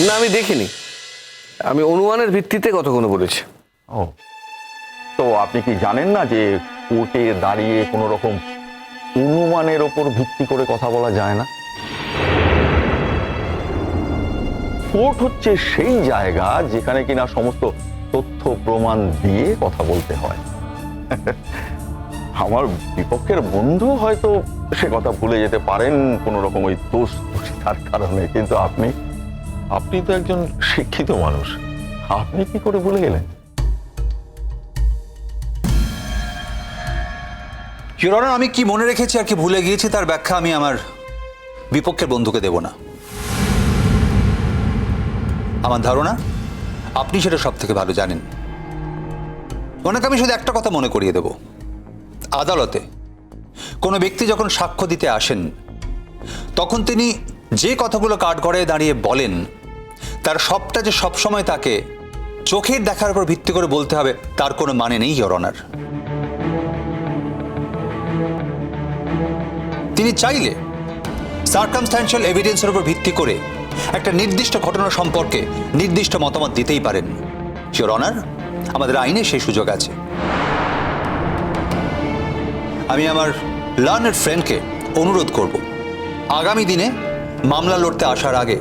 না, আমি দেখিনি। আমি অনুমানের ভিত্তিতে কতক্ষণ বলেছি। ও, তো আপনি কি জানেন না যে কোর্টে দাঁড়িয়ে কোনো রকম অনুমানের ওপর ভিত্তি করে কথা বলা যায় না? কোর্ট হচ্ছে সেই জায়গা যেখানে কিনা সমস্ত তথ্য প্রমাণ দিয়ে কথা বলতে হয়। আমার বিপক্ষের বন্ধু হয়তো সে কথা ভুলে যেতে পারেন কোন রকম ওই দোষিতার কারণে, কিন্তু আপনি তো একজন শিক্ষিত মানুষ, আপনি কি করে ভুলে গেলেন? ইওর অনার, আমি কি মনে রেখেছি আর কি ভুলে গিয়েছি তার ব্যাখ্যা আমি আমার বিপক্ষের বন্ধুকে দেব না। আমার ধারণা আপনি সেটা সব থেকে ভালো জানেন। ওনাকে আমি শুধু একটা কথা মনে করিয়ে দেব, আদালতে কোনো ব্যক্তি যখন সাক্ষ্য দিতে আসেন তখন তিনি যে কথাগুলো কাঠগড়ায় দাঁড়িয়ে বলেন তার সবটা যে সবসময় তাকে চোখের দেখার উপর ভিত্তি করে বলতে হবে তার কোনো মানে নেই ইওর অনার। তিনি চাইলে সার্কামস্ট্যান্সিয়াল এভিডেন্সের উপর ভিত্তি করে একটা নির্দিষ্ট ঘটনা সম্পর্কে নির্দিষ্ট মতামত দিতেই পারেন। ইওর অনার, আমাদের আইনে সেই সুযোগ আছে। আমি আমার লার্নেড ফ্রেন্ডকে অনুরোধ করব, আগামী দিনে মামলা লড়তে আসার আগে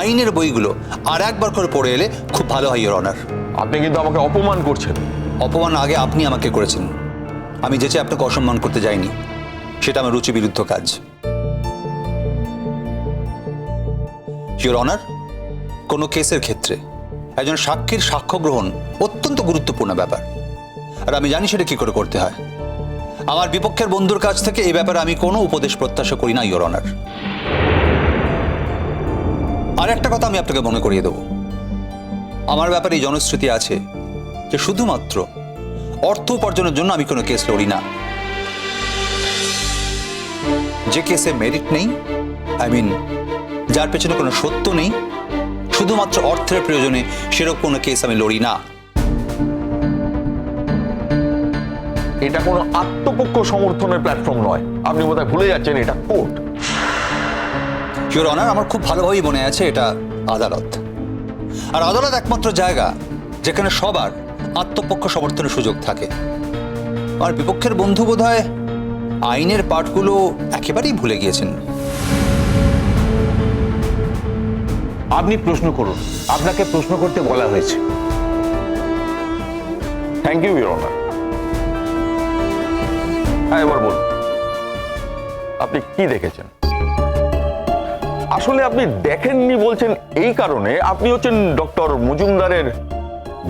আইনের বইগুলো আর একবার করে পড়ে এলে খুব ভালো হয় ইওর অনার। আপনি কিন্তু আমাকে অপমান করছেন। অপমান আগে আপনি আমাকে করেছেন, আমি যেচে আপনাকে অসম্মান করতে যাইনি, সেটা আমার রুচি বিরুদ্ধ কাজ। ইওর অনার, কোনো কেসের ক্ষেত্রে একজন সাক্ষীর সাক্ষ্য গ্রহণ অত্যন্ত গুরুত্বপূর্ণ ব্যাপার, আর আমি জানি সেটা কি করে করতে হয়। আমার বিপক্ষের বন্ধুর কাছ থেকে এই ব্যাপারে আমি কোনো উপদেশ প্রত্যাশা করি না ইওর অনার। আর একটা কথা আমি আপনাকে মনে করিয়ে দেব, আমার ব্যাপারে এই জনশ্রুতি আছে যে শুধুমাত্র অর্থ উপার্জনের জন্য আমি কোনো কেস লড়ি না। যে কেসে মেরিট নেই, যার পেছনে কোনো সত্য নেই, শুধুমাত্র অর্থের প্রয়োজনে সেরকম কোনো কেস আমি লড়ি না। এটা কোনো আত্মপক্ষ সমর্থনের প্ল্যাটফর্ম নয়, আপনি বোধহয় ভুলে যাচ্ছেন এটা কোর্ট। ইওর অনার, আমার খুব ভালোভাবেই মনে আছে এটা আদালত, আর আদালত একমাত্র জায়গা যেখানে সবার আত্মপক্ষ সমর্থনের সুযোগ থাকে। আমার বিপক্ষের বন্ধু বোধহয় আইনের পাঠগুলো একেবারেই ভুলে গিয়েছেন। আপনি প্রশ্ন করুন, আপনাকে প্রশ্ন করতে বলা হয়েছে। Thank you your honour. হ্যাঁ, এবার বলুন আপনি কি দেখেছেন? আসলে আপনি দেখেননি বলছেন এই কারণে, আপনি হচ্ছেন ডক্টর মজুমদারের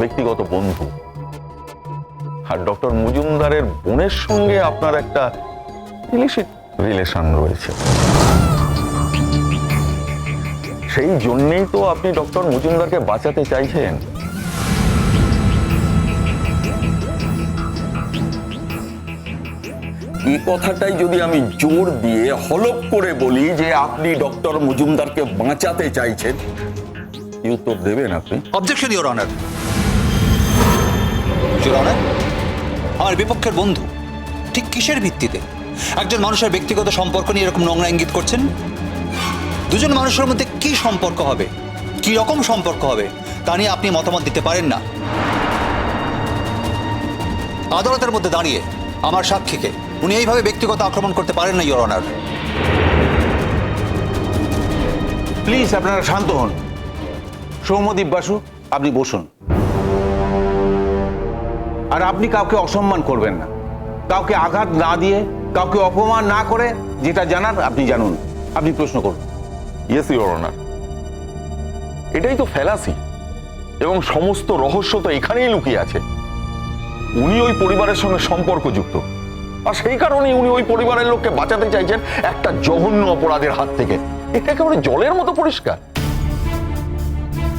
ব্যক্তিগত বন্ধু, আর ডক্টর মজুমদারের বোনের সঙ্গে আপনার একটা ইলিসিট রিলেশন রয়েছে। সেই জন্যেই তো আপনি ডক্টর মজুমদারকে বাঁচাতে চাইছেন। এই কথাটাই যদি আমি জোর দিয়ে হলপ করে বলি যে আপনি ডক্টর মজুমদারকে বাঁচাতে চাইছেন, কি উত্তর দেবেন আপনি? Objection your honour. Your honour, আমার বিপক্ষের বন্ধু ঠিক কিসের ভিত্তিতে একজন মানুষের ব্যক্তিগত সম্পর্ক নিয়ে এরকম নোংরা ইঙ্গিত করছেন? দুজন মানুষের মধ্যে কি সম্পর্ক হবে, কি রকম সম্পর্ক হবে তা নিয়ে আপনি মতামত দিতে পারেন না। আদালতের মধ্যে দাঁড়িয়ে আমার সাক্ষীকে উনি এইভাবে ব্যক্তিগত আক্রমণ করতে পারেন না ইওর অনার। প্লিজ আপনারা শান্ত হন। সৌম্যদীপ বাসু, আপনি বসুন। আর আপনি কাউকে অসম্মান করবেন না, কাউকে আঘাত না দিয়ে, কাউকে অপমান না করে, যেটা জানার আপনি জানুন। আপনি প্রশ্ন করুন। ইয়েস ইওর অনার, এটাই তো ফ্যালাসি, এবং সমস্ত রহস্য তো এখানেই লুকিয়ে আছে। উনি ওই পরিবারের সঙ্গে সম্পর্কযুক্ত, আর সেই কারণেই উনি ওই পরিবারের লোককে বাঁচাতে চাইছেন একটা জঘন্য অপরাধের হাত থেকে। এটা একেবারে জলের মতো পরিষ্কার।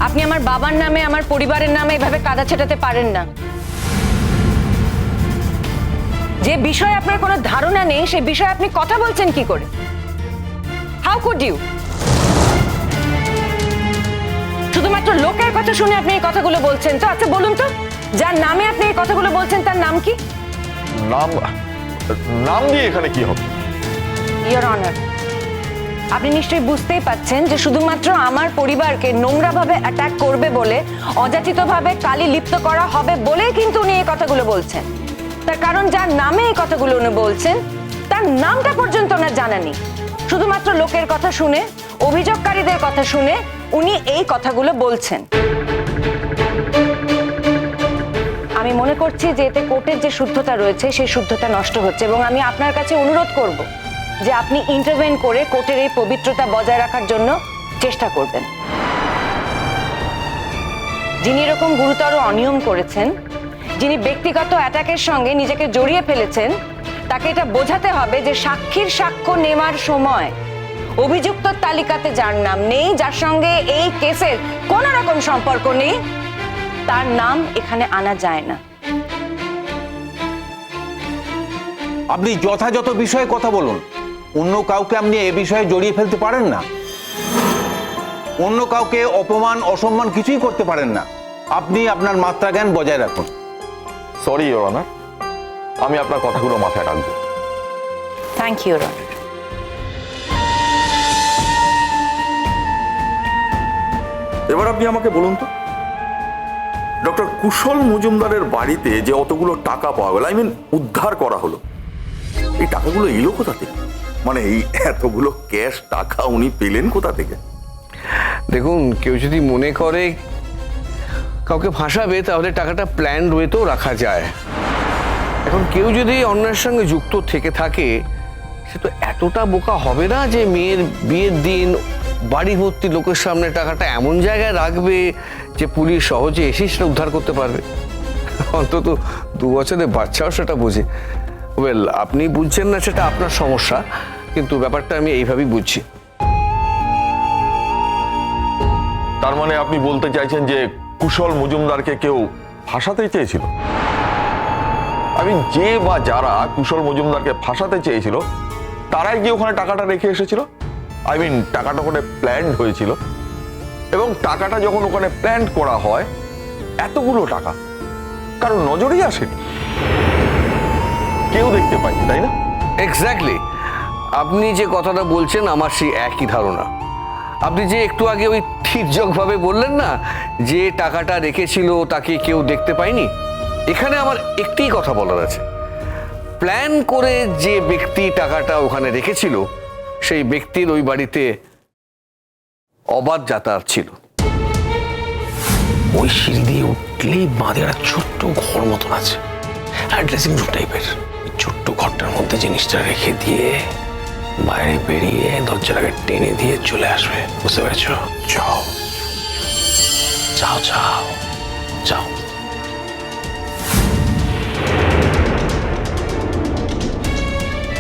আপনি আমার বাবার নামে, আমার পরিবারের নামে এভাবে কাদা ছেটাতে পারেন না। যে বিষয়ে আপনার কোনো ধারণা নেই সেই বিষয়ে আপনি কথা বলছেন কি করে? How could you? শুধুমাত্র লোকের কথা শুনে আপনি এই কথাগুলো বলছেন তো? আচ্ছা বলুন তো, যার নামে আপনি এই কথাগুলো বলছেন তার নাম কি? নাম দিয়ে এখানে কি হবে? ইওর অনার, আপনি নিশ্চয়ই বুঝতেই পাচ্ছেন যে শুধুমাত্র আমার পরিবারকে নোংরাভাবে অ্যাটাক করবে বলে, অযাচিতভাবে কালি লিপ্ত করা হবে বলেই কিন্তু উনি এই কথাগুলো বলছেন। তার কারণ যার নামে এই কথাগুলো উনি বলছেন তার নামটা পর্যন্ত ওনার জানা নেই। শুধুমাত্র লোকের কথা শুনে, অভিযোগকারীদের কথা শুনে উনি এই কথাগুলো বলছেন। আমি মনে করছি যে এতে কোর্টের যে শুদ্ধতা রয়েছে সেই শুদ্ধতা নষ্ট হচ্ছে, এবং আমি আপনার কাছে অনুরোধ করব যে আপনি ইন্টারভেন করে কোর্টের এই পবিত্রতা বজায় রাখার জন্য চেষ্টা করবেন। যিনি এরকম গুরুতর অনিয়ম করেছেন, যিনি ব্যক্তিগত অ্যাটাকের সঙ্গে নিজেকে জড়িয়ে ফেলেছেন, তাকে এটা বোঝাতে হবে যে সাক্ষীর সাক্ষ্য নেওয়ার সময় অভিযুক্ত তালিকাতে যার নাম নেই, যার সঙ্গে এই কেসের কোনো রকম সম্পর্ক নেই, তার নাম এখানে আনা যায় না। আপনি যথাযথ বিষয়ে কথা বলুন। অন্য কাউকে আপনি এ বিষয়ে জড়িয়ে ফেলতে পারেন না, অন্য কাউকে অপমান অসম্মান কিছুই করতে পারেন না। আপনি আপনার মাত্রা জ্ঞান বজায় রাখুন। সরি ইওর অনার, আমি আপনার কথাগুলো মাথায় রাখবো। Thank you. এবার আপনি আমাকে বলুন তো, ডক্টর কুশল মজুমদারের বাড়িতে যে অতগুলো টাকা পাওয়া গেল, আই মিন উদ্ধার করা হলো, এই টাকাগুলো এলো কোথা থেকে? মানে এই এতগুলো ক্যাশ টাকা উনি পেলেন কোথা থেকে? দেখুন, কেউ যদি মনে করে কাউকে ফাঁসাবে তাহলে টাকাটা প্ল্যান ওয়েতেও রাখা যায়। এখন কেউ যদি অন্যের সঙ্গে যুক্ত থেকে থাকে, সে তো এতটা বোকা হবে না যে মেয়ের বিয়ের দিন বাড়ি ভর্তি লোকের সামনে টাকাটা এমন জায়গায় রাখবে যে পুলিশ সহজে এসে সেটা উদ্ধার করতে পারবে। অন্তত 2 বছরের বাচ্চাও সেটা বোঝে। ওয়েল, আপনি বুঝছেন না সেটা আপনার সমস্যা, কিন্তু ব্যাপারটা আমি এইভাবেই বুঝছি। তার মানে আপনি বলতে চাইছেন যে কুশল মজুমদারকে কেউ ফাঁসাতে চেয়েছিল? আমি যে বা যারা কুশল মজুমদারকে ফাঁসাতে চেয়েছিল তারাই কি ওখানে টাকাটা রেখে এসেছিল? আই মিন টাকাটা ওখানে প্ল্যান্ড হয়েছিল, এবং টাকাটা যখন ওখানে প্ল্যান্ড করা হয়, এতগুলো টাকা কারণ নজরেই আসেনি, কেউ দেখতে পায়নি, তাই না? এক্স্যাক্টলি, আপনি যে কথাটা বলছেন আমার সেই একই ধারণা। আপনি যে একটু আগে ওই ঠিকভাবে বললেন না যে টাকাটা রেখেছিল তাকে কেউ দেখতে পায়নি, এখানে আমার একটি কথা বলার আছে। প্ল্যান করে যে ব্যক্তি টাকাটা ওখানে রেখেছিল সেই ব্যক্তির ওই বাড়িতে অবাধ যাতায়াত ছিল। ওই সিঁড়ি দিয়ে উঠলেই বাঁধে একটা ছোট্ট ঘর মতন আছে, আর ড্রেসিং রুম টাইপের। ছোট্ট ঘরটার মধ্যে জিনিসটা রেখে দিয়ে বাইরে বেরিয়ে দরজাটাকে টেনে দিয়ে চলে আসবে। বুঝতে পেরেছ? যাও যাও যাও যাও।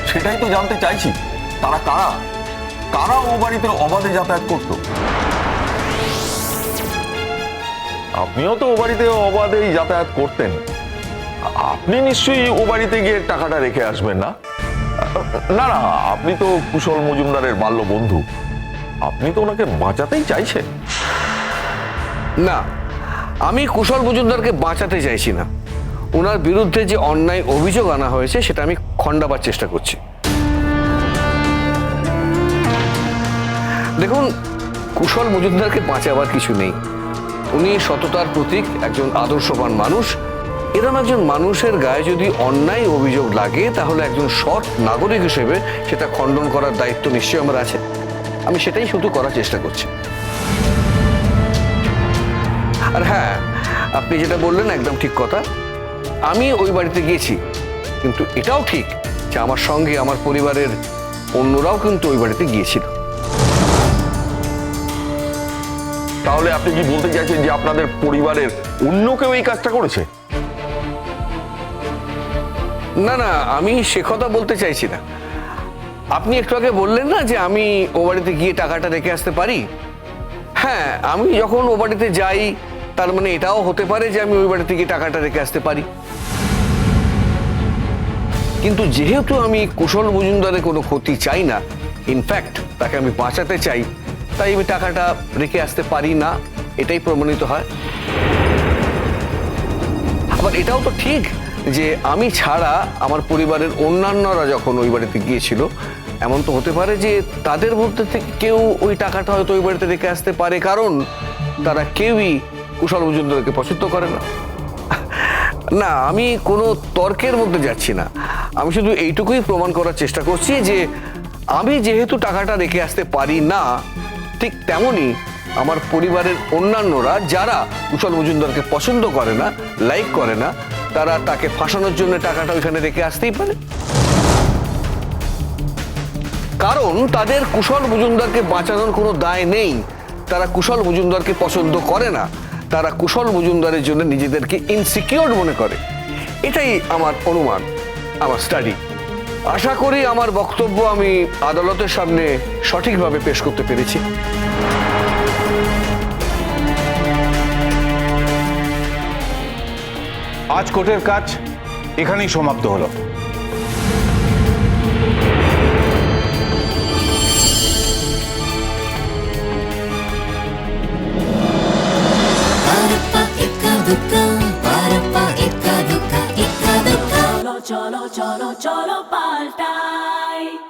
সেটাই তো জানতে চাইছি, তারা কারা, কারা ও বাড়িতে অবাধে যাতায়াত করত? আপনিও তো ও বাড়িতে অবাধেই যাতায়াত করতেন, আপনি নিশ্চয়ই ও বাড়িতে গিয়ে টাকাটা রেখে আসবেন না? না না, আপনি তো কুশল মজুমদারের বাল্য বন্ধু, আপনি তো ওনাকে বাঁচাতেই চাইছেন। না, আমি কুশল মজুমদারকে বাঁচাতে চাইছি না। ওনার বিরুদ্ধে যে অন্যায় অভিযোগ আনা হয়েছে সেটা আমি খণ্ডাবার চেষ্টা করছি। দেখুন, কুশল মজুমদারকে বাঁচাবার কিছু নেই। উনি সততার প্রতীক, একজন আদর্শবান মানুষ। এরকম একজন মানুষের গায়ে যদি অন্যায় অভিযোগ লাগে তাহলে একজন সৎ নাগরিক হিসেবে সেটা খণ্ডন করার দায়িত্ব নিশ্চয়ই আমার আছে। আমি সেটাই শুধু করার চেষ্টা করছি। আর হ্যাঁ, আপনি যেটা বললেন একদম ঠিক কথা। আমি ওই বাড়িতে গিয়েছি, কিন্তু এটাও ঠিক যে আমার সঙ্গে আমার পরিবারের অন্যরাও কিন্তু ওই বাড়িতে গিয়েছিল। তাহলে আপনি কি বলতে চাইছেন যে আপনাদের পরিবারের অন্য কেউ এই কাজটা করেছে? না না, আমি সে কথা বলতে চাইছি না। আপনি একটু আগে বললেন না যে আমি ও বাড়িতে গিয়ে টাকাটা রেখে আসতে পারি। হ্যাঁ, আমি যখন ও বাড়িতে যাই তার মানে এটাও হতে পারে যে আমি ওই বাড়িতে গিয়ে টাকাটা রেখে আসতে পারি। কিন্তু যেহেতু আমি কুশল মজুমদারের কোনো ক্ষতি চাই না, ইনফ্যাক্ট তাকে আমি বাঁচাতে চাই, তাই আমি টাকাটা রেখে আসতে পারি না, এটাই প্রমাণিত হয়। আবার এটাও তো ঠিক যে আমি ছাড়া আমার পরিবারের অন্যান্যরা যখন ওই বাড়িতে গিয়েছিল এমন তো হতে পারে যে তাদের মধ্যে থেকে কেউ ওই টাকাটা হয়তো ওই বাড়িতে রেখে আসতে পারে, কারণ তারা কেউই কুশল মজুমদারকে পছন্দ করে না। না, আমি কোনো তর্কের মধ্যে যাচ্ছি না, আমি শুধু এইটুকুই প্রমাণ করার চেষ্টা করছি যে আমি যেহেতু টাকাটা রেখে আসতে পারি না, ঠিক তেমনি আমার পরিবারের অন্যান্যরা যারা কুশল মজুমদারকে পছন্দ করে না, লাইক করে না, তারা তাকে ফাঁসানোর জন্য টাকাটা ওইখানে রেখে আসতেই পারে। কারণ তাদের কুশল মজুমদারকে বাঁচানোর কোনো দায় নেই, তারা কুশল মজুমদারকে পছন্দ করে না, তারা কুশল মজুমদারের জন্য নিজেদেরকে ইনসিকিউর মনে করে। এটাই আমার অনুমান, আমার স্টাডি। আশা করি আমার বক্তব্য আমি আদালতের সামনে সঠিকভাবে পেশ করতে পেরেছি। আজ কোর্টের কাজ এখানেই সমাপ্ত হলো। cholo, cholo, cholo, paltai.